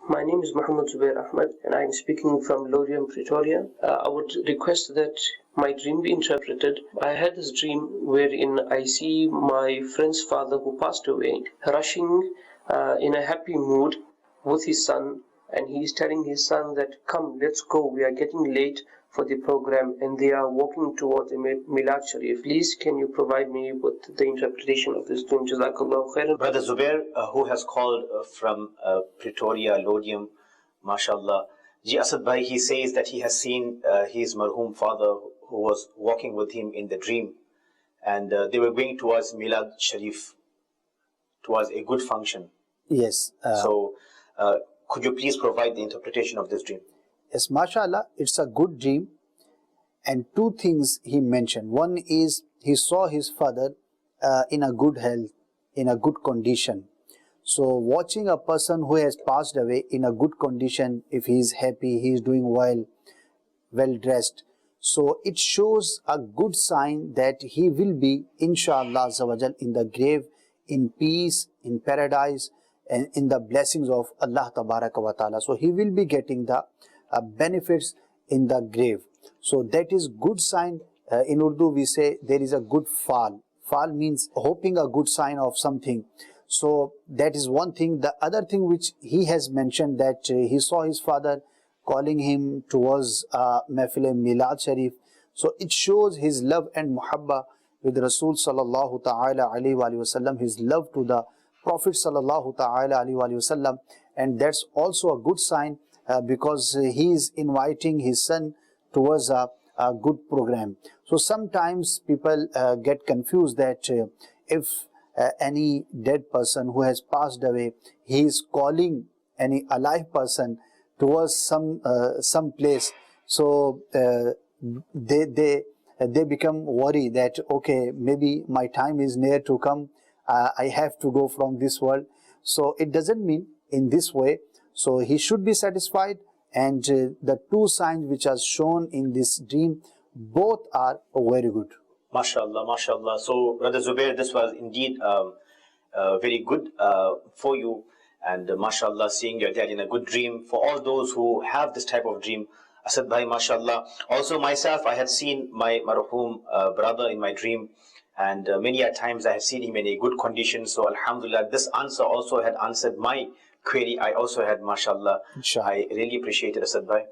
My name is Muhammad Zubair Ahmed and I am speaking from Lorient, Pretoria. I would request that my dream be interpreted. I had this dream wherein I see my friend's father who passed away rushing in a happy mood with his son, and he is telling his son that, "Come, let's go, we are getting late for the program," and they are walking towards the Milad Sharif. Please, can you provide me with the interpretation of this dream? Jazakallah khairan. Brother Zubair, who has called from Pretoria, Lodium, mashallah. Ji Asad Bhai, he says that he has seen his marhum father who was walking with him in the dream, and they were going towards Milad Sharif, towards a good function. Yes. So, could you please provide the interpretation of this dream? Yes, mashallah, it's a good dream. And two things he mentioned. One is he saw his father in a good health, in a good condition. So watching a person who has passed away in a good condition, if he is happy, he is doing well dressed. So it shows a good sign that he will be, inshallah, in the grave, in peace, in paradise, and in the blessings of Allah Tabaraka wa Ta'ala. So he will be getting the benefits in the grave. So that is good sign. In Urdu we say there is a good fall. Fall means hoping a good sign of something. So that is one thing. The other thing which he has mentioned, that he saw his father calling him towards Mahfil Milad Sharif. So it shows his love and muhabba with Rasul sallallahu ta'ala alayhi wa sallam, his love to the Prophet sallallahu ta'ala alayhi wa sallam. And that's also a good sign because he is inviting his son towards a good program. So sometimes people get confused that if any dead person who has passed away, he is calling any alive person towards some place. So they become worried that, okay, maybe my time is near to come. I have to go from this world. So it doesn't mean in this way. So he should be satisfied, and the two signs which are shown in this dream, both are very good. MashaAllah, MashaAllah. So, Brother Zubair, this was indeed very good for you, and MashaAllah, seeing your dad in a good dream. For all those who have this type of dream, Asad Bhai, MashaAllah. Also myself, I had seen my marhum brother in my dream, and many a times I have seen him in a good condition. So Alhamdulillah, this answer also had answered my query. I also had, MashaAllah. Inshallah. I really appreciate it, Asad Bhai.